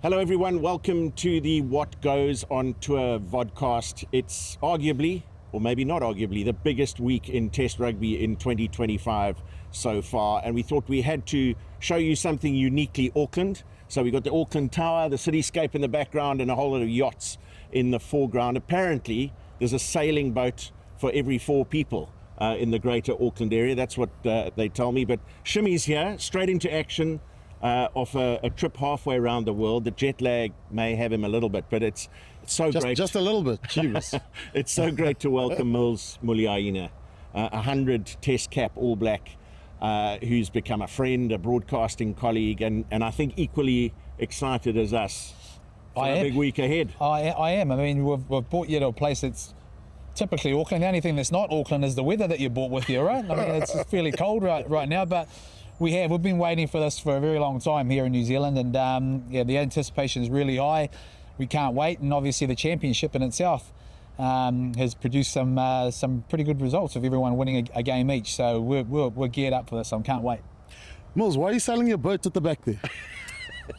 Hello everyone, welcome to the What Goes on Tour vodcast. It's arguably, or maybe not arguably, the biggest week in Test Rugby in 2025 so far, and we thought we had to show you something uniquely Auckland. So we got the Auckland Tower, the cityscape in the background, and a whole lot of yachts in the foreground. Apparently there's a sailing boat for every 4 people in the greater Auckland area. That's what they tell me. But Shimmi's here, straight into action. Off a trip halfway around the world. The jet lag may have him a little bit, but it's so great. Just a little bit, cheers. It's so great to welcome Mils Muliaina, 100 Test cap All Black, who's become a friend, a broadcasting colleague, and I think equally excited as us for a big week ahead. I am. I mean, we've brought you to a place that's typically Auckland. The only thing that's not Auckland is the weather that you brought with you, right? I mean, it's fairly cold right now, but we've been waiting for this for a very long time here in New Zealand, and the anticipation is really high. We can't wait, and obviously the championship in itself has produced some pretty good results of everyone winning a game each. So we're geared up for this. I can't wait. Mils, why are you selling your boat at the back there?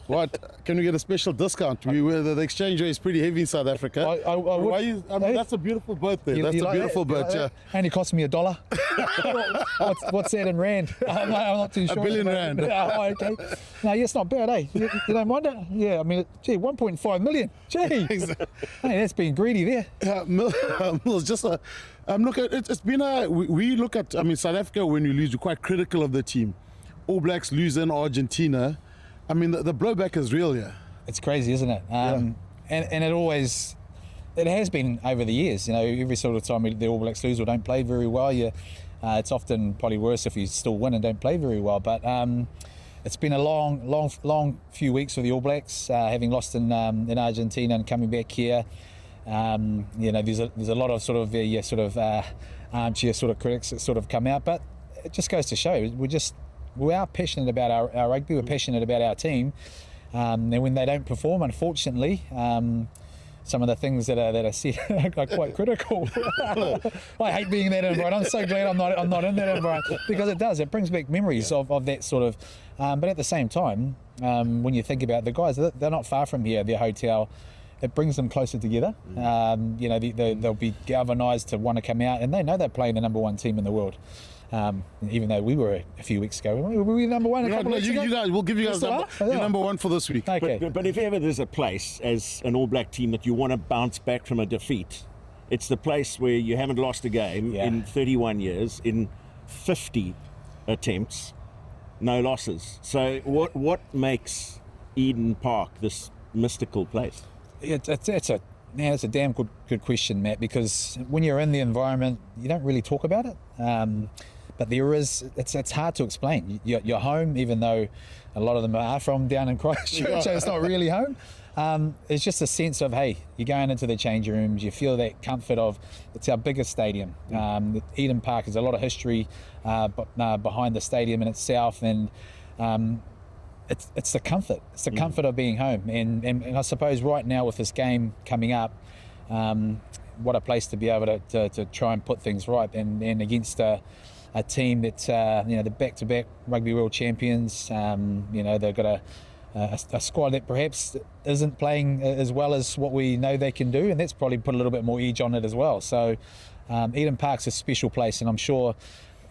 What? Can we get a special discount? The exchange rate is pretty heavy in South Africa. That's a beautiful boat there. That's a beautiful boat, yeah. Only cost me $1. what's that in rand? I'm not too sure. $1 billion rand. Oh, okay. No, it's not bad, eh? You don't mind it? Yeah, I mean, gee, 1.5 million. Gee. Hey, that's been greedy there. Mils, it's been we look at, I mean, South Africa, when we lose, we're quite critical of the team. All Blacks lose in Argentina. I mean, the blowback is real, yeah. It's crazy, isn't it? And it has been over the years. You know, every sort of time the All Blacks lose or don't play very well, it's often probably worse if you still win and don't play very well. But it's been a long few weeks for the All Blacks, having lost in Argentina and coming back here. There's a lot of sort of armchair sort of critics that sort of come out, but it just goes to show we are passionate about our rugby, we're passionate about our team, and when they don't perform, unfortunately, some of the things that are said are quite critical. I hate being in that environment. I'm so glad I'm not in that environment, because it brings back memories of that sort of, but at the same time, when you think about the guys, they're not far from here, their hotel. It brings them closer together. They'll be galvanised to want to come out, and they know they're playing the number 1 team in the world. Even though we were a few weeks ago, were we number 1? You guys, we'll give you guys you're number 1 for this week. Okay. But if ever there's a place as an All Black team that you want to bounce back from a defeat, it's the place where you haven't lost a game in 31 years, in 50 attempts, no losses. So what makes Eden Park this mystical place? It's a damn good question, Matt, because when you're in the environment, you don't really talk about it. But it's hard to explain. You're home, even though a lot of them are from down in Christchurch, so it's not really home. It's just a sense of, hey, you're going into the changing rooms, you feel that comfort of, it's our biggest stadium. Eden Park has a lot of history behind the stadium in itself, and it's the comfort. It's the comfort of being home. And I suppose right now with this game coming up, what a place to be able to try and put things right. And against a team that's the back-to-back Rugby World Champions. They've got a squad that perhaps isn't playing as well as what we know they can do, and that's probably put a little bit more edge on it as well. So Eden Park's a special place, and I'm sure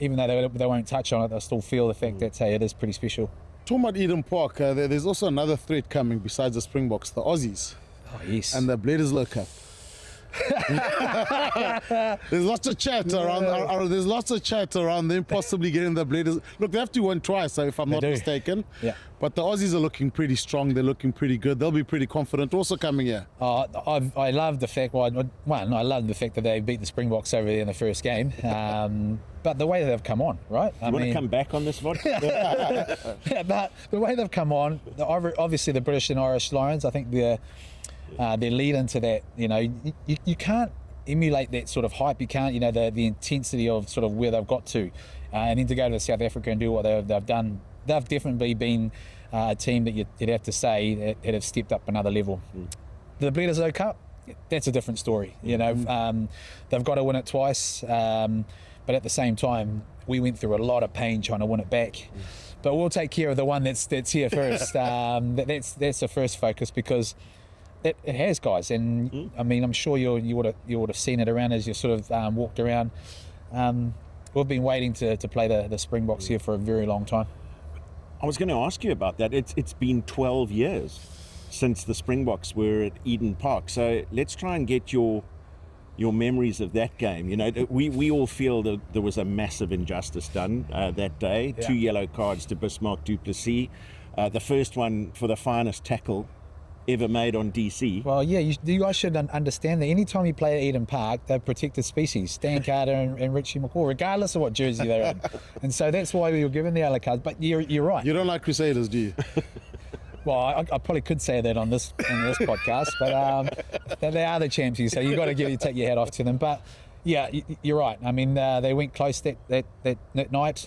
even though they won't touch on it, they'll still feel the fact that, hey, it is pretty special. Talking about Eden Park, there's also another threat coming besides the Springboks, the Aussies. Oh, yes. And the Bledisloe Cup. There's lots of chat around. There's lots of chat around them possibly getting the Bledisloe. Look, they have to win twice, if I'm not mistaken. Yeah. But the Aussies are looking pretty strong. They're looking pretty good. They'll be pretty confident also coming here. I love the fact. I love the fact that they beat the Springboks over there in the first game. But the way they've come on, right? You want to come back on this vodka? Yeah, but the way they've come on, obviously the British and Irish Lions, I think they're lead into that. You can't emulate that sort of hype. You can't, the intensity of sort of where they've got to, and then to go to South Africa and do what they've done. They've definitely been a team that you'd have to say that have stepped up another level. The Bledisloe Cup, that's a different story. They've got to win it twice, but at the same time, we went through a lot of pain trying to win it back. but we'll take care of the one that's here first. That's the first focus, because it has guys, and I mean, I'm sure you would have seen it around as you sort of walked around. We've been waiting to play the Springboks here for a very long time. I was going to ask you about that. It's been 12 years since the Springboks were at Eden Park. So let's try and get your memories of that game. You know, we all feel that there was a massive injustice done that day. Yeah. 2 yellow cards to Bismarck du Plessis. The first one for the finest tackle ever made on DC. Well, yeah, you guys should understand that anytime you play at Eden Park, they're protected species, Stan Carter and Richie McCaw, regardless of what jersey they're in. And so that's why we were given the yellow cards. But you're right. You don't like Crusaders, do you? Well, I probably could say that on this podcast, but they are the champs, so you've got to take your hat off to them. But yeah, you're right. I mean, they went close that night.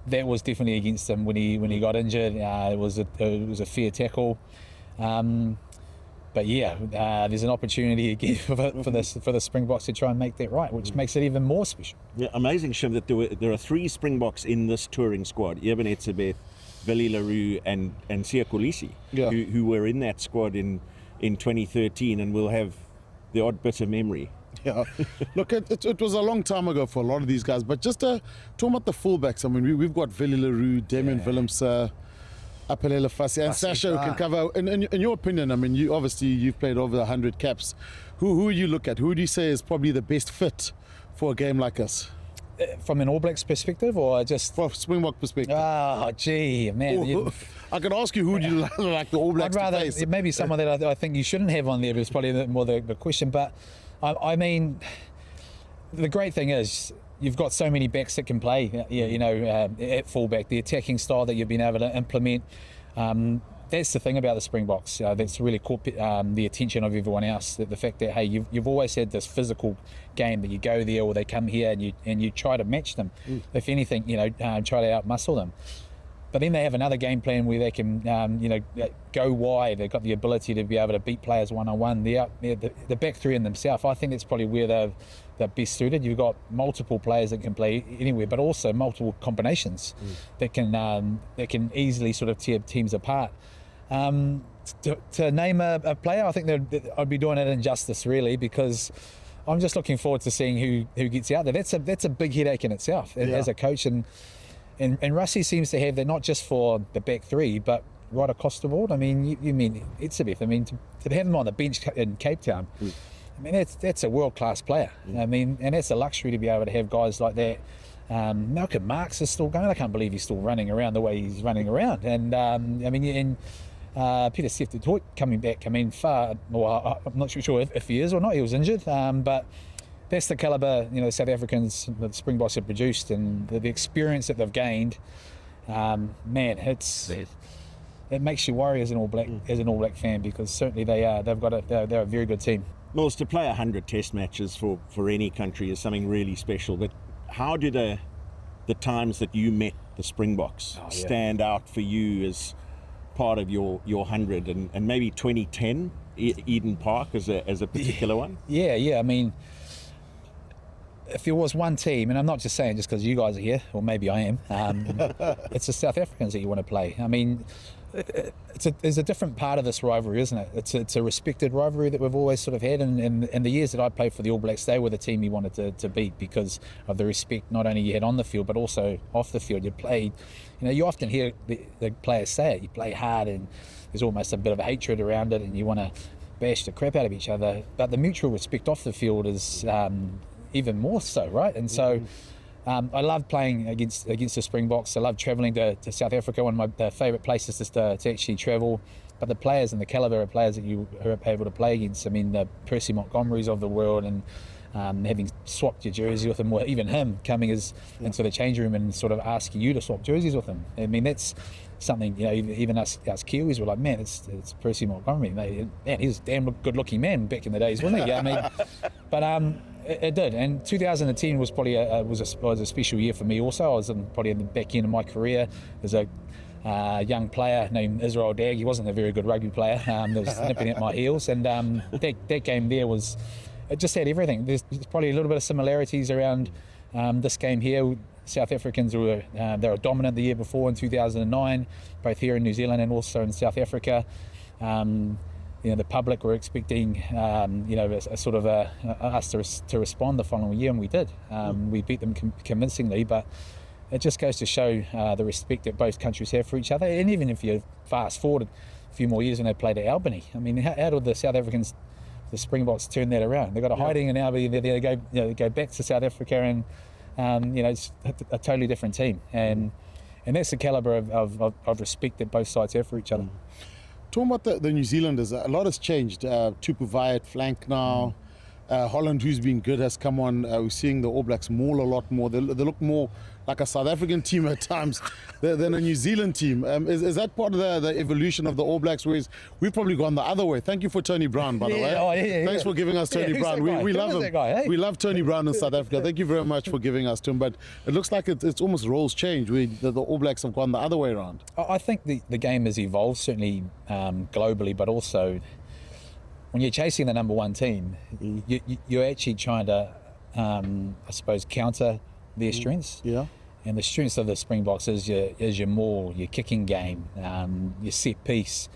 That was definitely against them when he got injured. It was a fair tackle. But yeah, there's an opportunity again for the Springboks to try and make that right, which makes it even more special. Yeah, amazing, Shim, that there are 3 Springboks in this touring squad: Eben Etzebeth, Billy LaRue and Sia Kolisi, who were in that squad in 2013, and will have the odd bit of memory. Yeah, look, it was a long time ago for a lot of these guys, but just talking about the fullbacks, I mean, we've got Billy LaRue, Damien Willems, Apelele Fassi, and Sasha, who can cover. In your opinion, I mean, you've played over 100 caps. Who you look at? Who do you say is probably the best fit for a game like this? From an All Blacks perspective, or just from Springbok perspective? Oh, gee, man! I could ask you who do you like the All Blacks I'd rather to face? Maybe someone that I think you shouldn't have on there, but it's probably more the question. But I mean, the great thing is you've got so many backs that can play. At fullback, the attacking style that you've been able to implement. That's the thing about the Springboks. That's really caught the attention of everyone else. The fact that, hey, you've always had this physical game that you go there or they come here and you try to match them. If anything, try to outmuscle them. But then they have another game plan where they can, go wide. They've got the ability to be able to beat players one-on-one. The back three in themselves, I think that's probably where they're best suited. You've got multiple players that can play anywhere, but also multiple combinations that can easily sort of tear teams apart. To name a player, I think I'd be doing it injustice, really, because I'm just looking forward to seeing who gets out there. That's a big headache in itself as a coach, and Rusty seems to have that not just for the back three, but right across the board. I mean, you mean Etzebeth. I mean, to have him on the bench in Cape Town, I mean, that's a world-class player. I mean, and that's a luxury to be able to have guys like that. Malcolm Marx is still going. I can't believe he's still running around the way he's running around. And Peter Sefton coming back. I mean, I'm not sure if he is or not. He was injured, but that's the calibre South Africans, the Springboks have produced, and the experience that they've gained. Man, it makes you worry as an All Black fan, because certainly they're a very good team. Mils, to play 100 Test matches for any country is something really special. But how do the times that you met the Springboks stand out for you as part of your 100, and maybe 2010 Eden Park as a particular one? Yeah. I mean, if there was one team, and I'm not just saying just because you guys are here, or maybe I am, it's the South Africans that you want to play. I mean, there's a different part of this rivalry, isn't it? It's a respected rivalry that we've always sort of had, and the years that I played for the All Blacks, they were the team you wanted to beat because of the respect not only you had on the field but also off the field. You played, you often hear the players say it, you play hard and there's almost a bit of a hatred around it and you want to bash the crap out of each other, but the mutual respect off the field is even more so, right? And so I love playing against the Springboks. I love travelling to South Africa. One of my favourite places is to actually travel. But the players and the calibre of players that you are able to play against, I mean, the Percy Montgomerys of the world, and having swapped your jersey with him, or even him coming into the change room and sort of asking you to swap jerseys with him. I mean, that's something, even us Kiwis were like, man, it's Percy Montgomery. Man, he's a damn good-looking man back in the days, wasn't he? I mean, but it did, and 2010 was probably was a special year for me. Also, I was probably in the back end of my career. There's a young player named Israel Dag. He wasn't a very good rugby player. That was nipping at my heels, and that game there it just had everything. There's probably a little bit of similarities around this game here. South Africans were they were dominant the year before in 2009, both here in New Zealand and also in South Africa. The public were expecting, a sort of us to respond the following year, and we did. We beat them convincingly, but it just goes to show the respect that both countries have for each other. And even if you fast forward a few more years when they played at Albany, I mean, how did the South Africans, the Springboks, turn that around? They got a hiding in Albany, they go back to South Africa, and it's a totally different team. And that's the calibre of respect that both sides have for each other. Talking about the New Zealanders, a lot has changed. Tupu Vai at flank now. Holland, who's been good, has come on. We're seeing the All Blacks maul a lot more. They look more like a South African team at times than a New Zealand team. Is that part of the evolution of the All Blacks? Whereas we've probably gone the other way. Thank you for Tony Brown, by the way. Yeah. Thanks for giving us Tony Brown. We love him. Guy, hey? We love Tony Brown in South Africa. Thank you very much for giving us to him. But it looks like it's almost roles change. The All Blacks have gone the other way around. I think the game has evolved, certainly globally, but also when you're chasing the number one team, you're actually trying to, I suppose, counter their strengths. Yeah. And the strengths of the Springboks is your maul, your kicking game, your set piece.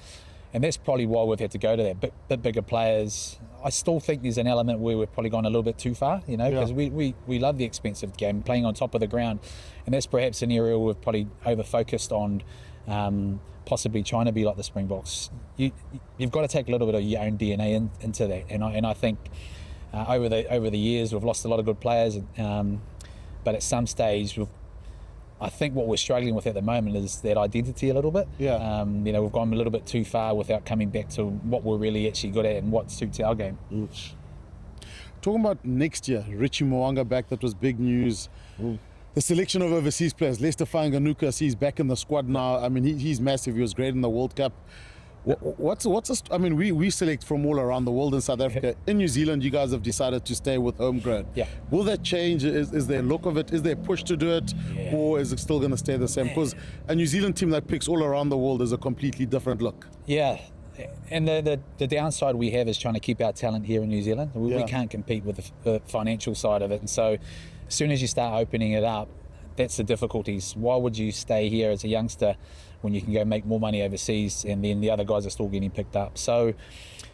And that's probably why we've had to go to that. Bit bigger players. I still think there's an element where we've probably gone a little bit too far, because we love the expensive game, playing on top of the ground. And that's perhaps an area we've probably over-focused on, possibly trying to be like the Springboks. You've got to take a little bit of your own DNA into that. And I think over the years we've lost a lot of good players, but at some stage I think what we're struggling with at the moment is that identity a little bit. Yeah. We've gone a little bit too far without coming back to what we're really actually good at and what suits our game. Talking about next year, Richie Mo'unga back, that was big news. The selection of overseas players, Lester Fainganuka, he's back in the squad now. I mean, he's massive. He was great in the World Cup. We select from all around the world in South Africa. In New Zealand, you guys have decided to stay with homegrown. Yeah. Will that change? Is there a look of it? Is there a push to do it? Yeah. Or is it still going to stay the same? Because a New Zealand team that picks all around the world is a completely different look. Yeah. And the downside we have is trying to keep our talent here in New Zealand. We can't compete with the financial side of it. And so as soon as you start opening it up, that's the difficulties. Why would you stay here as a youngster when you can go make more money overseas and then the other guys are still getting picked up? So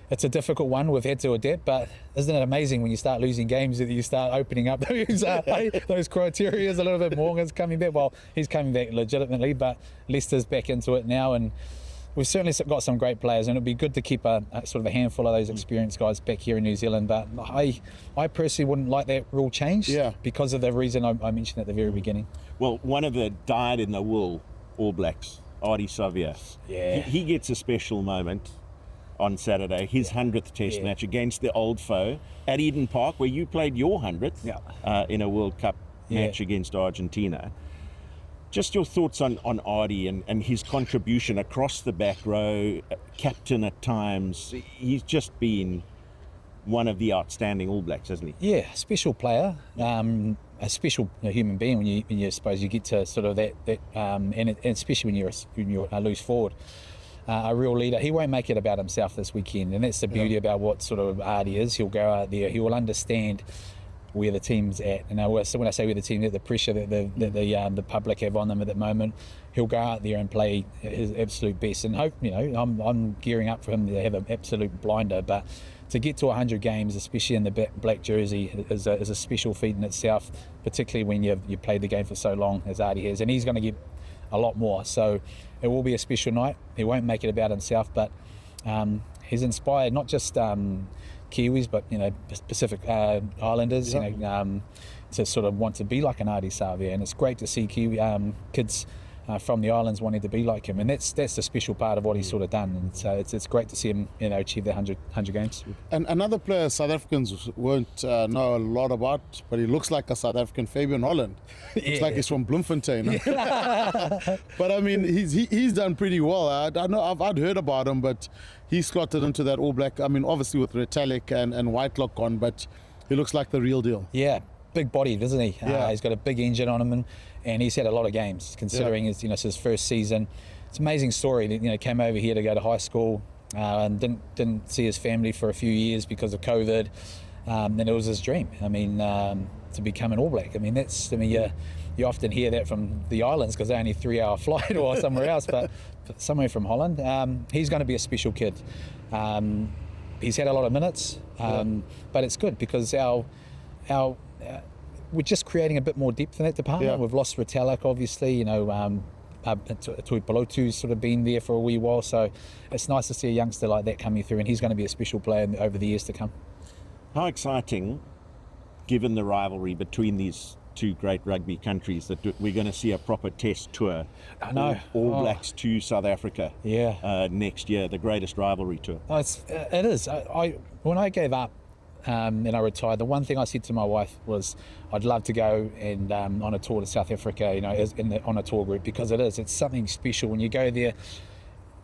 it's a difficult one. We've had to adapt, but isn't it amazing when you start losing games that you start opening up those criteria a little bit more? Morgan's coming back. Well, he's coming back legitimately, but Leicester's back into it now, and we've certainly got some great players, and it'd be good to keep a sort of a handful of those experienced guys back here in New Zealand. But I personally wouldn't like that rule changed because of the reason I mentioned at the very beginning. Well, one of the dyed-in-the-wool All Blacks, Ardie Savea, he gets a special moment on Saturday, his 100th Test match against the old foe at Eden Park, where you played your 100th in a World Cup match against Argentina. Just your thoughts on Ardie and his contribution across the back row, captain at times. He's just been one of the outstanding All Blacks, hasn't he? Yeah, special player, a special human being when you suppose you get to sort of that and especially when you're a loose forward. A real leader. He won't make it about himself this weekend, and that's the beauty about what sort of Ardie is. He'll go out there, he will understand where the team's at. And when I say where the team's at, the pressure that the public have on them at the moment, he'll go out there and play his absolute best. And hope, I'm gearing up for him to have an absolute blinder. But to get to 100 games, especially in the black jersey, is a special feat in itself, particularly when you've played the game for so long as Ardie has. And he's going to get a lot more. So it will be a special night. He won't make it about himself, but he's inspired not just Kiwis, but Pacific Islanders, to sort of want to be like an Ardie Savea, and it's great to see Kiwi kids from the islands wanting to be like him, and that's the special part of what he's sort of done. And so it's great to see him achieve the 100 games. And another player South Africans won't know a lot about, but he looks like a South African, Fabian Holland. Looks like he's from Bloemfontein. But I mean, he's done pretty well. I know I'd heard about him, but he slotted into that All Black. I mean, obviously with Retallick and Whitelock on, but he looks like the real deal. Yeah, big bodied, isn't he? He's got a big engine on him, and he's had a lot of games, considering it's his first season. It's an amazing story that came over here to go to high school and didn't see his family for a few years because of COVID. And it was his dream. I mean, to become an All Black. I mean, you often hear that from the islands because they're only 3-hour flight or somewhere else, but somewhere from Holland. He's going to be a special kid. He's had a lot of minutes, but it's good because we're just creating a bit more depth in that department. We've lost Retallick, obviously, you know, Tui Polotu's sort of been there for a wee while, so it's nice to see a youngster like that coming through, and he's going to be a special player over the years to come. How exciting, given the rivalry between these two great rugby countries, that we're going to see a proper test tour. I know. All Blacks to South Africa next year, the greatest rivalry tour. Oh, it is. When I gave up and I retired, the one thing I said to my wife was I'd love to go and on a tour to South Africa, you know, on a tour group, because it's something special when you go there.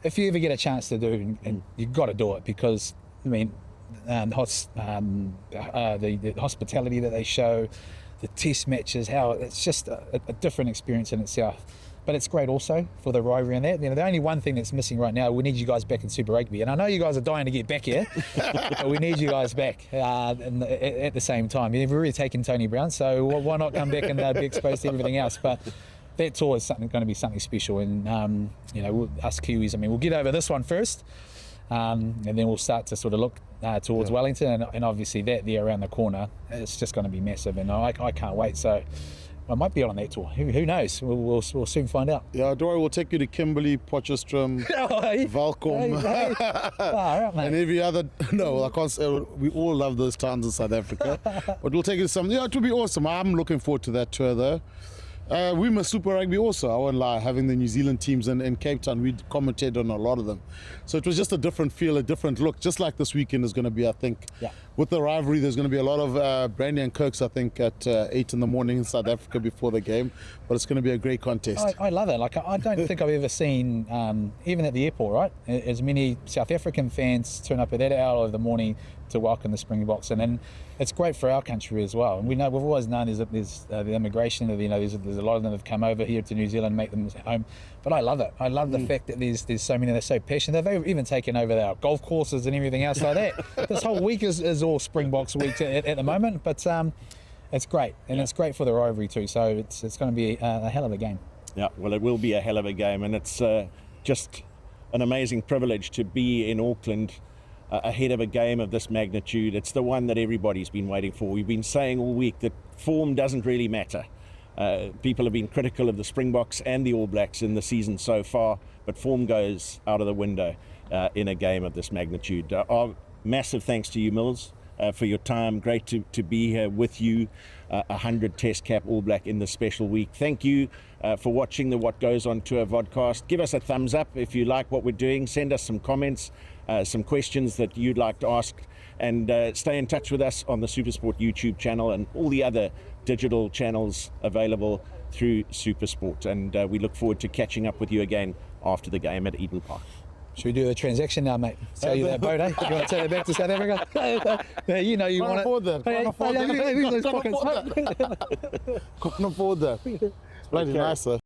If you ever get a chance to do, and you've got to do it, because I mean, the hospitality that they show, the test matches, how it's just a different experience in itself. But it's great also for the rivalry and that. You know, the only one thing that's missing right now, we need you guys back in Super Rugby. And I know you guys are dying to get back here, but we need you guys back at the same time. You've already taken Tony Brown, so why not come back and be exposed to everything else? But that tour is going to be something special. And, you know, us Kiwis, I mean, we'll get over this one first, and then we'll start to sort of look towards Wellington. And obviously that there around the corner, it's just going to be massive. And I can't wait. So I might be on that tour. Who knows? We'll soon find out. Yeah, Dory will take you to Kimberley, Potchefstroom, Valcom, and every other. No, I can't say. We all love those towns in South Africa, but we'll take you to some. Yeah, it will be awesome. I'm looking forward to that tour, though. We miss Super Rugby also, I won't lie, having the New Zealand teams in Cape Town. We commented on a lot of them. So it was just a different feel, a different look, just like this weekend is going to be, I think. Yeah. With the rivalry, there's going to be a lot of brandy and cokes, I think, at 8 in the morning in South Africa before the game. But it's going to be a great contest. I love it. Like, I don't think I've ever seen, even at the airport, right, as many South African fans turn up at that hour of the morning to welcome the Springboks, and then it's great for our country as well. And we've always known there's the immigration, you know, there's a lot of them that have come over here to New Zealand and make them home. But I love it. I love the fact that there's so many that are so passionate. They've even taken over our golf courses and everything else like that. This whole week is all Springboks week at the moment, but it's great, and it's great for the rivalry too. So it's going to be a hell of a game. Yeah, well, it will be a hell of a game, and it's just an amazing privilege to be in Auckland ahead of a game of this magnitude. It's the one that everybody's been waiting for. We've been saying all week that form doesn't really matter. People have been critical of the Springboks and the All Blacks in the season so far, but form goes out of the window in a game of this magnitude. Our massive thanks to you, Mils, for your time. Great to be here with you. 100 Test Cap All Black in this special week. Thank you for watching the What Goes On Tour vodcast. Give us a thumbs up if you like what we're doing. Send us some comments, some questions that you'd like to ask, and stay in touch with us on the SuperSport YouTube channel and all the other digital channels available through SuperSport. And we look forward to catching up with you again after the game at Eden Park. Should we do a transaction now, mate? Sell you that boat, eh? You want to take it back to South Africa? Yeah, you know you want to. Can't afford that. Can't afford that. Bloody nice, sir.